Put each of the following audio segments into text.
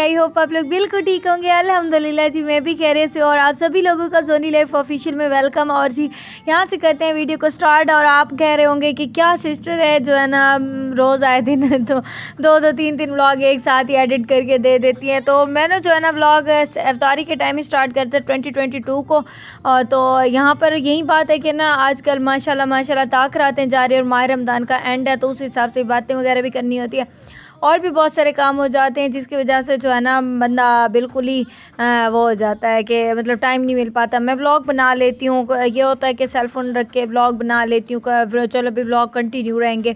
I hope आप लोग बिल्कुल ठीक होंगे। अल्हम्दुलिल्लाह जी, मैं भी खैरियत से। और आप सभी लोगों का जोनी लाइफ ऑफिशियल में वेलकम। और जी यहाँ से करते हैं वीडियो को स्टार्ट। और आप कह रहे होंगे कि क्या सिस्टर है जो है ना रोज़ आए दिन तो दो तीन व्लॉग एक साथ ही एडिट करके दे देती हैं। तो मैंने जो है ना व्लॉग इफ्तारी के टाइम ही स्टार्ट करते 2022 को। तो यहाँ पर यही बात है कि ना आजकल माशाल्लाह ताक रातें जा रही है और माह रमज़ान का एंड है, तो उस हिसाब से बातें वगैरह भी करनी होती है और भी बहुत सारे काम हो जाते हैं, जिसकी वजह से जो है ना बंदा बिल्कुल ही वो हो जाता है कि मतलब टाइम नहीं मिल पाता। मैं व्लॉग बना लेती हूँ, ये होता है कि सेल फ़ोन रख के व्लॉग बना लेती हूँ, चलो अभी व्लॉग कंटिन्यू रहेंगे,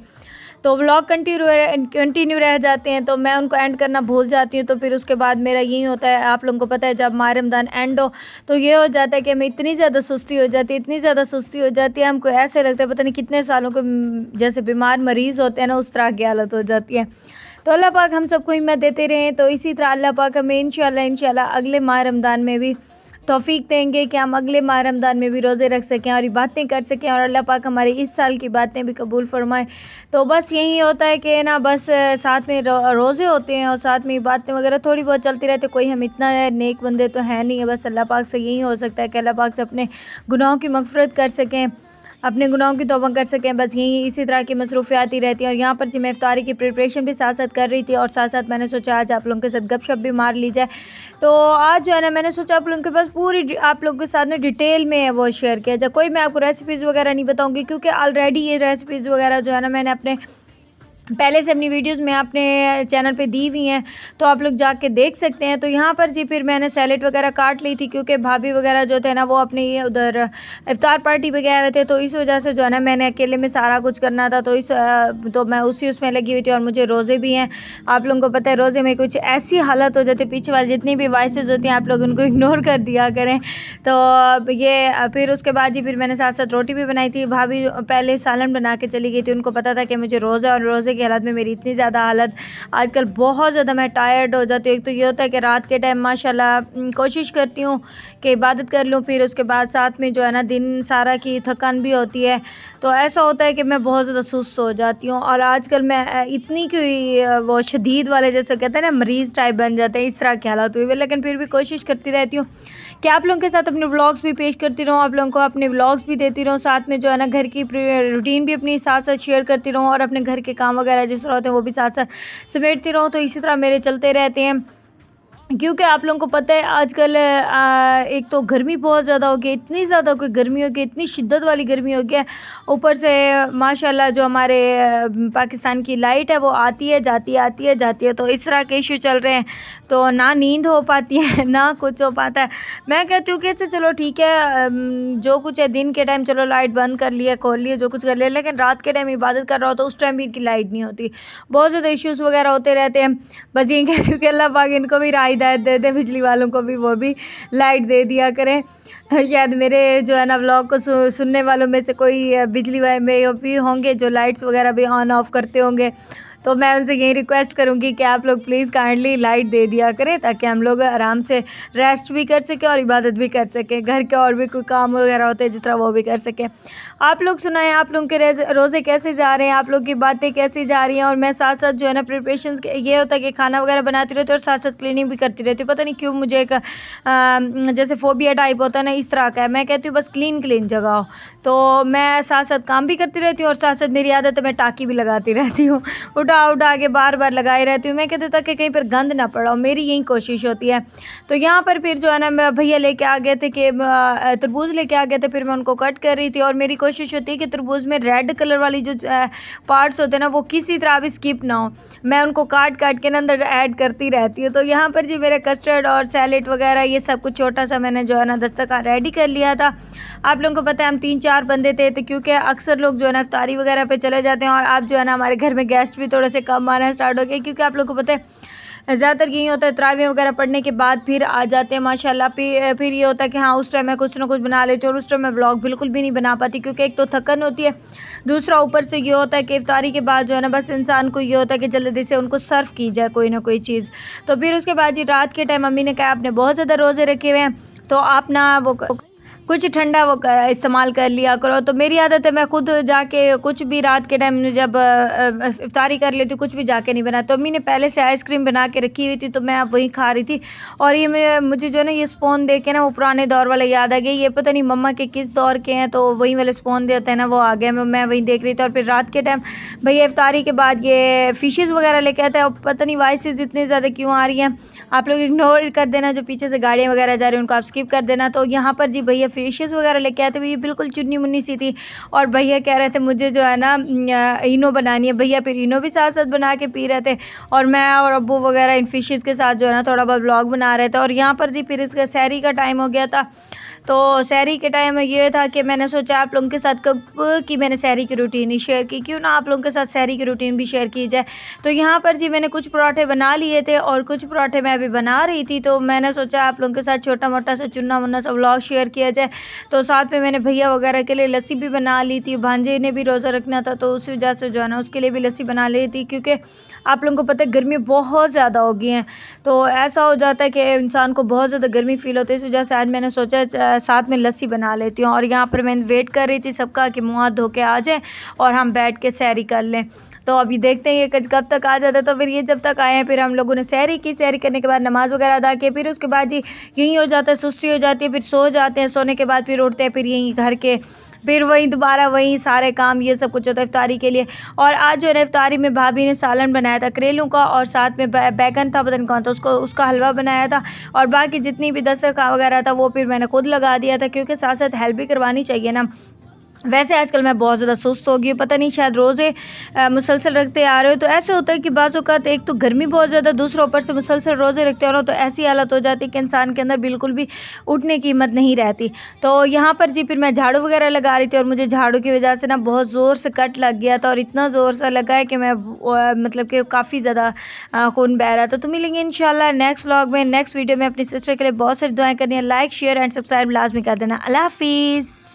तो व्लॉग कंटिन्यू रह जाते हैं, तो मैं उनको एंड करना भूल जाती हूँ। तो फिर उसके बाद मेरा यही होता है, आप लोगों को पता है जब माह रमज़ान एंड हो तो ये हो जाता है कि हमें इतनी ज़्यादा सुस्ती हो जाती है, इतनी ज़्यादा सुस्ती हो जाती है, हमको ऐसे लगता है पता नहीं कितने सालों के जैसे बीमार मरीज़ होते हैं ना, उस तरह की हालत हो जाती है। तो अल्लाह पाक हम सबको हिम्मत देते रहें। तो इसी तरह अल्लाह पाक हमें इंशाल्लाह अगले माह रमज़ान में भी तौफीक देंगे कि हम अगले माह रमज़ान में भी रोज़े रख सकें और बातें कर सकें, और अल्लाह पाक हमारी इस साल की बातें भी कबूल फरमाए। तो बस यही होता है कि ना बस साथ में रोज़े होते हैं और साथ में बातें वगैरह थोड़ी बहुत चलती रहती है। कोई हम इतना नेक बंदे तो है नहीं है, बस अल्लाह पाक से यही हो सकता है कि अल्लाह पाक से अपने गुनाहों की मग़फ़िरत कर सकें, अपने गुनाहों की तौबा कर सकें। बस यही इसी तरह की मसरूफ़ियात ही रहती हैं। और यहाँ पर जी मैं इफ्तारी की प्रिपरेशन भी साथ साथ कर रही थी और साथ साथ मैंने सोचा आज आप लोगों के साथ गपशप भी मार ली जाए। तो आज जो है ना मैंने सोचा आप लोगों के पास पूरी आप लोगों के साथ में डिटेल में वो शेयर किया जाए। कोई मैं आपको रेसिपीज़ वगैरह नहीं बताऊँगी, क्योंकि ऑलरेडी ये रेसिपीज़ वगैरह जो है ना मैंने अपने पहले से अपनी वीडियोस में अपने चैनल पे दी हुई हैं, तो आप लोग जाके देख सकते हैं। तो यहाँ पर जी फिर मैंने सैलेड वगैरह काट ली थी, क्योंकि भाभी वगैरह जो थे ना वो अपनी उधर इफ्तार पार्टी पे गए थे, तो इस वजह से जो है ना मैंने अकेले में सारा कुछ करना था। तो मैं उसमें लगी हुई थी और मुझे रोज़े भी हैं। आप लोगों को पता है रोज़े में कुछ ऐसी हालत हो जाती है, पीछे वाली जितनी भी वॉइसेस होती हैं आप लोग उनको इग्नोर कर दिया करें। तो ये फिर उसके बाद जी फिर मैंने साथ साथ रोटी भी बनाई थी। भाभी पहले सालन बना के चली गई थी, उनको पता था कि मुझे रोज़ा और रोज़े की हालत में मेरी इतनी ज़्यादा हालत आजकल बहुत ज़्यादा मैं टायर्ड हो जाती हूँ। एक तो ये होता है कि रात के टाइम माशाल्लाह कोशिश करती हूँ कि इबादत कर लूँ, फिर उसके बाद साथ में जो है ना दिन सारा की थकान भी होती है, तो ऐसा होता है कि मैं बहुत ज़्यादा सुस्त हो जाती हूँ। और आजकल मैं इतनी कोई वो शदीद वाले जैसे कहते हैं ना मरीज़ टाइप बन जाते हैं, इस तरह की हालत हुई है। लेकिन फिर भी कोशिश करती रहती हूँ कि आप लोगों के साथ अपने व्लॉग्स भी पेश करती रहूँ, आप लोगों को अपने व्लॉग्स भी देती रहूँ, साथ में जो है ना घर की रूटीन भी अपनी साथ साथ शेयर करती रहूँ, और अपने घर के काम वगैरह जिस तरह होते हैं वो भी साथ साथ समेटती रहूँ। तो इसी तरह मेरे चलते रहते हैं, क्योंकि आप लोगों को पता है आजकल एक तो गर्मी बहुत ज़्यादा हो गई, इतनी ज़्यादा कोई गर्मी हो गई, इतनी शिद्दत वाली गर्मी हो गई है। ऊपर से माशाल्लाह जो हमारे पाकिस्तान की लाइट है वो आती है जाती है, आती है जाती है, तो इस तरह के इशू चल रहे हैं, तो ना नींद हो पाती है ना कुछ हो पाता है। मैं कहती हूँ कि अच्छा चलो ठीक है, जो कुछ है दिन के टाइम चलो लाइट बंद कर लिया खोल लिया जो कुछ कर लिया, लेकिन रात के टाइम इबादत कर रहा हो तो उस टाइम भी इनकी लाइट नहीं होती, बहुत ज़्यादा इश्यूज़ वगैरह होते रहते हैं। बस ये कहती हूँ कि अल्लाह पाक इनको भी हिदायत दे दे, बिजली वालों को भी वो भी लाइट दे दिया करें। शायद मेरे जो है ना व्लॉग को सुनने वालों में से कोई बिजली वाले में भी होंगे जो लाइट्स वगैरह भी ऑन ऑफ करते होंगे, तो मैं उनसे यही रिक्वेस्ट करूंगी कि आप लोग प्लीज़ काइंडली लाइट दे दिया करें, ताकि हम लोग आराम से रेस्ट भी कर सकें और इबादत भी कर सकें, घर के और भी कोई काम वगैरह होते हैं जिस तरह वो भी कर सकें। आप लोग सुनाएं आप लोगों के रोज़े कैसे जा रहे हैं, आप लोग की बातें कैसी जा रही हैं। और मैं साथ साथ जो है ना प्रिपरेशन ये होता है कि खाना वगैरह बनाती रहती हूँ और साथ साथ क्लीनिंग भी करती रहती हूँ। पता नहीं क्यों मुझे एक जैसे फोबिया टाइप होता है ना, इस तरह का है। मैं कहती हूँ बस क्लीन जगह हो, तो मैं साथ साथ काम भी करती रहती हूँ और साथ साथ मेरी आदत है मैं टाँकी भी लगाती रहती हूँ, उठा के बार बार लगाई रहती हूँ। मैं कहती हूँ ताकि कहीं पर गंद ना पड़ा हो, मेरी यही कोशिश होती है। तो यहाँ पर फिर जो है ना मैं भैया लेके आ गए थे कि तरबूज लेके आ गए थे, फिर मैं उनको कट कर रही थी। और मेरी कोशिश होती है कि तरबूज में रेड कलर वाली जो पार्ट्स होते हैं ना वो किसी तरह भी स्किप ना हो, मैं उनको काट के ना अंदर ऐड करती रहती हूँ। तो यहाँ पर जी मेरे कस्टर्ड और सैलेड वगैरह ये सब कुछ छोटा सा मैंने जो है ना दस्तरखान रेडी कर लिया था। आप लोगों को पता है हम 3-4 बंदे थे, तो क्योंकि अक्सर लोग जो है ना इफ्तारी वगैरह पे चले जाते हैं, और आप जो है ना हमारे घर में गेस्ट भी थोड़े से कम आना स्टार्ट हो गए, क्योंकि आप लोगों को पता है ज़्यादातर यही होता है तरावीह वगैरह पढ़ने के बाद फिर आ जाते हैं माशाल्लाह। फिर ये होता है कि हाँ उस टाइम मैं कुछ ना कुछ बना लेती हूँ, और उस टाइम मैं व्लॉग बिल्कुल भी नहीं बना पाती, क्योंकि एक तो थकन होती है, दूसरा ऊपर से ये होता है कि इफ्तारी के बाद जो है ना बस इंसान को ये होता है कि जल्दी से उनको सर्व की जाए कोई ना कोई चीज़। तो फिर उसके बाद जी रात के टाइम मम्मी ने कहा आपने बहुत ज़्यादा रोज़े रखे हुए हैं, तो आप ना वो कुछ ठंडा वो इस्तेमाल कर लिया करो। तो मेरी आदत है मैं खुद जाके कुछ भी रात के टाइम जब इफ्तारी कर लेती हूँ कुछ भी जाके नहीं बना। तो अम्मी ने पहले से आइसक्रीम बना के रखी हुई थी तो मैं अब वही खा रही थी। और ये मुझे जो है ना ये स्पून देख के ना वो पुराने दौर वाला याद आ गया। ये पता नहीं मम्मा के किस दौर के हैं, तो वही वाले स्पून देते हैं ना, वो आ गया। मैं वही देख रही थी। और फिर रात के टाइम भैया इफ्तारी के बाद ये फ़िशेज़ वगैरह लेके आते हैं। और पता नहीं वॉइसेस इतनी ज़्यादा क्यों आ रही हैं, आप लोग इग्नोर कर देना। जो पीछे से गाड़ियाँ वगैरह जा रही हैं उनको आप स्किप कर देना। तो यहाँ पर जी भैया फ़िशेज़ वगैरह लेके आते हुए ये बिल्कुल चुन्नी मुन्नी सी थी। और भैया कह रहे थे मुझे जो है ना इनो बनानी है। भैया फिर इनो भी साथ साथ बना के पी रहे थे। और मैं और अब्बू वगैरह इन फ़िशेज़ के साथ जो है ना थोड़ा बहुत व्लॉग बना रहे थे। और यहाँ पर जी फिर इसका सहरी का टाइम हो गया था। तो सहरी के टाइम में ये था कि मैंने सोचा आप लोगों के साथ कब की मैंने सहरी की रूटीन ही शेयर की, क्यों ना आप लोगों के साथ सहरी की रूटीन भी शेयर की जाए। तो यहाँ पर जी मैंने कुछ पराठे बना लिए थे और कुछ पराठे मैं अभी बना रही थी। तो मैंने सोचा आप लोगों के साथ छोटा मोटा सा चुन्ना मुन्ना सा व्लॉग शेयर किया जाए। तो साथ में मैंने भैया वगैरह के लिए लस्सी भी बना ली थी। भांजे ने भी रोज़ा रखना था तो उस वजह से जो है ना उसके लिए भी लस्सी बना ली थी, क्योंकि आप लोगों को पता है गर्मी बहुत ज़्यादा हो गई है। तो ऐसा हो जाता है कि इंसान को बहुत ज़्यादा गर्मी फील होती है। इस वजह से आज मैंने सोचा साथ में लस्सी बना लेती हूँ। और यहाँ पर मैं वेट कर रही थी सबका कि मुँह हाथ धो के आ जाए और हम बैठ के सहरी कर लें। तो अभी देखते हैं ये कब तक आ जाता है। तो फिर ये जब तक आए हैं फिर हम लोगों ने सहरी की। सहरी करने के बाद नमाज़ वगैरह अदा की। फिर उसके बाद जी यही हो जाता है, सुस्ती हो जाती है, फिर सो जाते हैं। सोने के बाद फिर उठते हैं, फिर यहीं घर के फिर वही दोबारा वही सारे काम ये सब कुछ होता है इफ्तारी के लिए। और आज जो है इफ्तारी में भाभी ने सालन बनाया था करेलों का और साथ में बैगन था, पता नहीं कौन था, उसका हलवा बनाया था। और बाकी जितनी भी दस्तरखान वगैरह था वो फिर मैंने खुद लगा दिया था, क्योंकि साथ साथ हेल्प भी करवानी चाहिए ना। वैसे आजकल मैं बहुत ज़्यादा सुस्त हो गई हूँ, पता नहीं शायद रोज़े मुसलसल रखते आ रहे हो। तो ऐसे होता है कि बाज़ औक़ात एक तो गर्मी बहुत ज़्यादा, दूसरे ऊपर से मुसलसल रोज़े रखते हो ना, तो ऐसी हालत हो जाती है कि इंसान के अंदर बिल्कुल भी उठने की हिम्मत नहीं रहती। तो यहाँ पर जी फिर मैं झाड़ू वगैरह लगा रही थी और मुझे झाड़ू की वजह से ना बहुत ज़ोर से कट लग गया था। और इतना ज़ोर सा लगा है कि मैं मतलब कि काफ़ी ज़्यादा खून बह रहा था। तो मिलेंगे इंशाल्लाह नेक्स्ट व्लॉग में, नेक्स्ट वीडियो में। अपनी सिस्टर के लिए बहुत सारी दुआएं करनी है। लाइक शेयर एंड सब्सक्राइब लाजमी कर देना। अल्लाह हाफिज़।